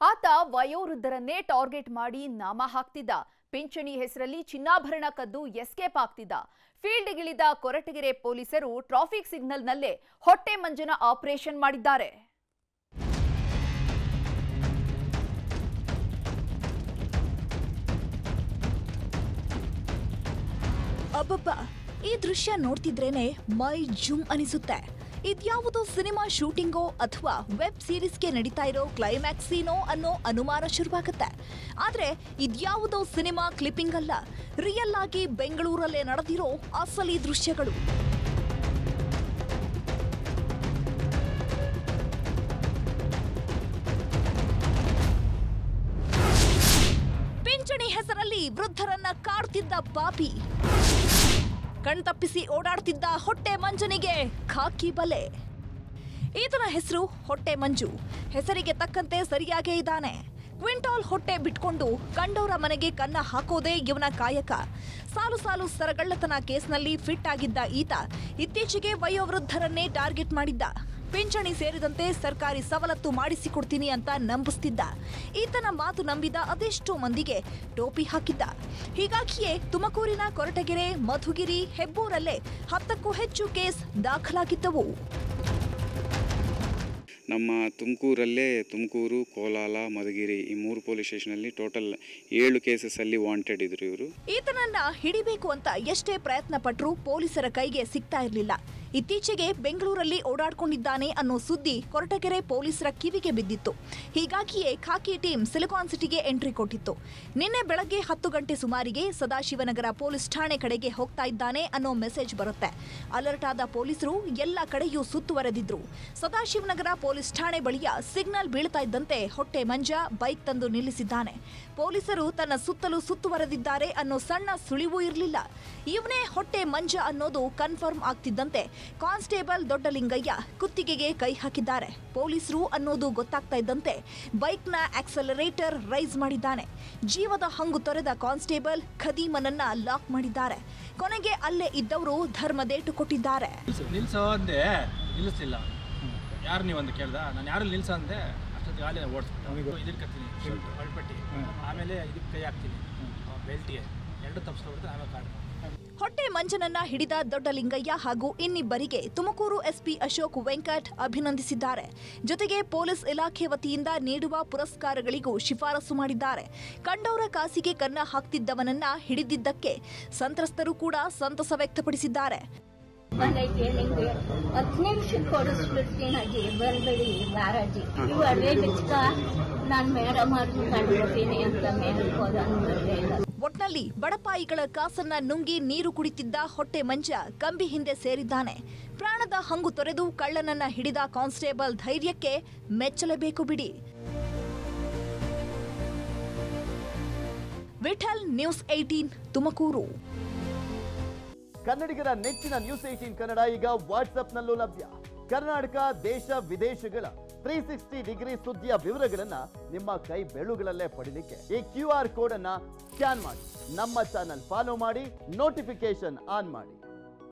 ಆತ ವಯೋವೃದ್ಧರನ್ನೇ ಟಾರ್ಗೆಟ್ ಮಾಡಿ ನಾಮ ಹಾಕ್ತಿದ್ದ. ಪಿಂಚಣಿ ಹೆಸರಲ್ಲಿ ಚಿನ್ನಾಭರಣ ಕದ್ದು ಎಸ್ಕೇಪ್ ಆಗ್ತಿದ್ದ. ಫೀಲ್ಡ್ಗಿಳಿದ ಕೊರಟಗೆರೆ ಪೊಲೀಸರು ಟ್ರಾಫಿಕ್ ಸಿಗ್ನಲ್ನಲ್ಲೇ ಹೊಟ್ಟೆ ಮಂಜನ ಆಪರೇಷನ್ ಮಾಡಿದ್ದಾರೆ. ಅಬ್ಬಬ್ಬಾ, ಈ ದೃಶ್ಯ ನೋಡ್ತಿದ್ರೇನೆ ಮೈ ಜುಮ್ ಅನಿಸುತ್ತೆ. ಇದ್ಯಾವುದೋ ಸಿನಿಮಾ ಶೂಟಿಂಗೋ ಅಥವಾ ವೆಬ್ ಸೀರೀಸ್ಗೆ ನಡೀತಾ ಇರೋ ಕ್ಲೈಮ್ಯಾಕ್ಸ್ ಸೀನೋ ಅನ್ನೋ ಅನುಮಾನ ಶುರುವಾಗುತ್ತೆ. ಆದ್ರೆ ಇದ್ಯಾವುದೋ ಸಿನಿಮಾ ಕ್ಲಿಪ್ಪಿಂಗ್ ಅಲ್ಲ, ರಿಯಲ್ ಆಗಿ ಬೆಂಗಳೂರಲ್ಲೇ ನಡೆದಿರೋ ಅಸಲಿ ದೃಶ್ಯಗಳು. ಪಿಂಚಣಿ ಹೆಸರಲ್ಲಿ ವೃದ್ಧರನ್ನ ಕಾಡ್ತಿದ್ದ ಪಾಪಿ, ಕಣ್ತಪ್ಪಿಸಿ ಓಡಾಡ್ತಿದ್ದ ಹೊಟ್ಟೆ ಮಂಜನಿಗೆ ಖಾಕಿ ಬಲೆ. ಈತನ ಹೆಸರು ಹೊಟ್ಟೆ ಮಂಜು. ಹೆಸರಿಗೆ ತಕ್ಕಂತೆ ಸರಿಯಾಗೇ ಇದ್ದಾನೆ. ಕ್ವಿಂಟಾಲ್ ಹೊಟ್ಟೆ ಬಿಟ್ಕೊಂಡು ಕಂಡವರ ಮನೆಗೆ ಕನ್ನ ಹಾಕೋದೇ ಇವನ ಕಾಯಕ. ಸಾಲು ಸಾಲು ಸರಗಳ್ಳತನ ಕೇಸ್ನಲ್ಲಿ ಫಿಟ್ ಆಗಿದ್ದ ಈತ ಇತ್ತೀಚೆಗೆ ವಯೋವೃದ್ಧರನ್ನೇ ಟಾರ್ಗೆಟ್ ಮಾಡಿದ್ದ. ಪಿಂಚಣಿ ಸೇರಿದಂತೆ ಸರ್ಕಾರಿ ಸವಲತ್ತು ಮಾಡಿಸಿಕೊಡ್ತೀನಿ ಅಂತ ನಂಬಿಸ್ತಿದ್ದ. ಈತನ ಮಾತು ನಂಬಿದ ಅದೆಷ್ಟೋ ಮಂದಿಗೆ ಟೋಪಿ ಹಾಕಿದ್ದ. ಹೀಗಾಗಿಯೇ ತುಮಕೂರಿನ ಕೊರಟಗೆರೆ, ಮಧುಗಿರಿ, ಹೆಬ್ಬೂರಲ್ಲೇ 10ಕ್ಕೂ ಹೆಚ್ಚು ಕೇಸ್ ದಾಖಲಾಗಿದ್ದವು. ನಮ್ಮ ತುಮಕೂರಲ್ಲೇ ತುಮಕೂರು, ಕೋಲಾರ, ಮಧುಗಿರಿ ಈ 3 ಪೊಲೀಸ್ ಸ್ಟೇಷನಲ್ಲಿ ಟೋಟಲ್ 7 ಕೇಸಸ್ಸಲ್ಲಿ ವಾಂಟೆಡ್ ಇದ್ರು ಇವರು. ಈತನನ್ನ ಹಿಡಿಬೇಕು ಅಂತ ಎಷ್ಟೇ ಪ್ರಯತ್ನ ಪಟ್ಟರೂ ಪೊಲೀಸರ ಕೈಗೆ ಸಿಗ್ತಾ ಇರಲಿಲ್ಲ. ಇತ್ತೀಚೆಗೆ ಬೆಂಗಳೂರಲ್ಲಿ ಓಡಾಡ್ಕೊಂಡಿದ್ದಾನೆ ಅನ್ನೋ ಸುದ್ದಿ ಕೊರಟಗೆರೆ ಪೊಲೀಸರ ಕಿವಿಗೆ ಬಿದ್ದಿತ್ತು. ಹೀಗಾಗಿಯೇ ಖಾಕಿ ಟೀಮ್ ಸಿಲಿಕಾನ್ ಸಿಟಿಗೆ ಎಂಟ್ರಿ ಕೊಟ್ಟಿತ್ತು. ನಿನ್ನೆ ಬೆಳಗ್ಗೆ 10 ಗಂಟೆ ಸುಮಾರಿಗೆ ಸದಾಶಿವನಗರ ಪೊಲೀಸ್ ಠಾಣೆ ಕಡೆಗೆ ಹೋಗ್ತಾ ಇದ್ದಾನೆ ಅನ್ನೋ ಮೆಸೇಜ್ ಬರುತ್ತೆ. ಅಲರ್ಟ್ ಆದ ಪೊಲೀಸರು ಎಲ್ಲ ಕಡೆಯೂ ಸುತ್ತುವರೆದಿದ್ರು. ಸದಾಶಿವನಗರ ಪೊಲೀಸ್ ಠಾಣೆ ಬಳಿಯ ಸಿಗ್ನಲ್ ಬೀಳ್ತಾ ಇದ್ದಂತೆ ಹೊಟ್ಟೆ ಮಂಜ ಬೈಕ್ ತಂದು ನಿಲ್ಲಿಸಿದ್ದಾನೆ. ಪೊಲೀಸರು ತನ್ನ ಸುತ್ತಲೂ ಸುತ್ತುವರೆದಿದ್ದಾರೆ ಅನ್ನೋ ಸಣ್ಣ ಸುಳಿವೂ ಇರಲಿಲ್ಲ. ಇವನೇ ಹೊಟ್ಟೆ ಮಂಜ ಅನ್ನೋದು ಕನ್ಫರ್ಮ್ ಆಗ್ತಿದ್ದಂತೆ ಕಾನ್ಸ್ಟೇಬಲ್ ದೊಡ್ಡಲಿಂಗಯ್ಯ ಕುತ್ತಿಗೆಗೆ ಕೈ ಹಾಕಿದ್ದಾರೆ. ಪೊಲೀಸರು ಅನ್ನೋದು ಗೊತ್ತಾಗ್ತಾ ಇದ್ದಂತೆ ಬೈಕ್ನ ಆಕ್ಸಲರೇಟರ್ ರೈಸ್ ಮಾಡಿದ್ದಾನೆ. ಜೀವದ ಹಂಗು ತೊರೆದ ಕಾನ್ಸ್ಟೇಬಲ್ ಖದೀಮನನ್ನ ಲಾಕ್ ಮಾಡಿದ್ದಾರೆ. ಕೊನೆಗೆ ಅಲ್ಲೇ ಇದ್ದವರು ಧರ್ಮದೇಟು ಕೊಟ್ಟಿದ್ದಾರೆ. ನಿಲ್ಲಿಸಿಲ್ಲ, ಯಾರು ನೀವು ಅಂತ ಕೇಳ್ದ, ನಾನು ಯಾರು ನಿಲ್ಸ ಅಂದೆ. ಅಷ್ಟೊತ್ತಿಗೆ ಗಾಲಿ ಓಡಿಸ್ಬಿಟ್ಟು ಇದಕ್ಕತ್ತೀನಿ ಹೊಳ್ಪಟ್ಟಿ, ಆಮೇಲೆ ಇದಕ್ಕೆ ಕೈ ಹಾಕ್ತೀನಿ ಬೆಲ್ಟಿಗೆ 2 ತಪ್ಪಿಸ್ಕೊಬಿಡ್ತೀನಿ. ಆಮೇಲೆ ಕಾಡು ಹೊಟ್ಟೆ ಮಂಜನನ್ನ ಹಿಡಿದ ದೊಡ್ಡಲಿಂಗಯ್ಯ ಹಾಗೂ ಇನ್ನಿಬ್ಬರಿಗೆ ತುಮಕೂರು ಎಸ್ಪಿ ಅಶೋಕ್ ವೆಂಕಟ್ ಅಭಿನಂದಿಸಿದ್ದಾರೆ. ಜೊತೆಗೆ ಪೊಲೀಸ್ ಇಲಾಖೆ ವತಿಯಿಂದ ನೀಡುವ ಪುರಸ್ಕಾರಗಳಿಗೂ ಶಿಫಾರಸು ಮಾಡಿದ್ದಾರೆ. ಕಂಡವರ ಕಾಸಿಗೆ ಕನ್ನ ಹಾಕ್ತಿದ್ದವನನ್ನ ಹಿಡಿದಿದ್ದಕ್ಕೆ ಸಂತ್ರಸ್ತರು ಕೂಡ ಸಂತಸ ವ್ಯಕ್ತಪಡಿಸಿದ್ದಾರೆ. ಬಂದೈತೆ ನಿಂಗೆ 10 ನಿಮಿಷಕ್ಕೆ ಕೊಡಿಸ್ಬಿಡ್ತೀನಾಗಿ ಬರಬೇಡಿ ಮಹಾರಾಜಿ, ಇವು ಅಡವೆ ಬಿಚ್ಕ ನಾನು ಮೇಡಮ್ ಅವ್ರನ್ನ ಕಂಡುಬಿಡ್ತೀನಿ ಅಂತ ಮೇಡಮ್ ಹೋದ. ಒಟ್ನಲ್ಲಿ ಬಡಪಾಯಿಗಳ ಕಾಸನ್ನ ನುಂಗಿ ನೀರು ಕುಡಿತಿದ್ದ ಹೊಟ್ಟೆ ಮಂಜ ಕಂಬಿ ಹಿಂದೆ ಸೇರಿದ್ದಾನೆ. ಪ್ರಾಣದ ಹಂಗು ತೊರೆದು ಕಳ್ಳನನ್ನ ಹಿಡಿದ ಕಾನ್ಸ್ಟೇಬಲ್ ಧೈರ್ಯಕ್ಕೆ ಮೆಚ್ಚಲೇಬೇಕು ಬಿಡಿ. ವಿಠಲ್, ನ್ಯೂಸ್ 18 ತುಮಕೂರು. ಕನ್ನಡಿಗರ ನೆಚ್ಚಿನ ನ್ಯೂಸ್ 18 ಕನ್ನಡ ಈಗ ವಾಟ್ಸ್ಆಪ್ನಲ್ಲೂ ಲಭ್ಯ. ಕರ್ನಾಟಕ, ದೇಶ ವಿದೇಶಗಳ 360 ಡಿಗ್ರಿ ಸುದ್ದಿಯ ವಿವರಗಳನ್ನ ನಿಮ್ಮ ಕೈ ಬೆರಳುಗಳಲ್ಲೇ ಪಡಿಲಿಕ್ಕೆ ಈ QR ಕೋಡ್ ಅನ್ನ ಸ್ಕ್ಯಾನ್ ಮಾಡಿ, ನಮ್ಮ ಚಾನಲ್ ಫಾಲೋ ಮಾಡಿ, ನೋಟಿಫಿಕೇಶನ್ ಆನ್ ಮಾಡಿ.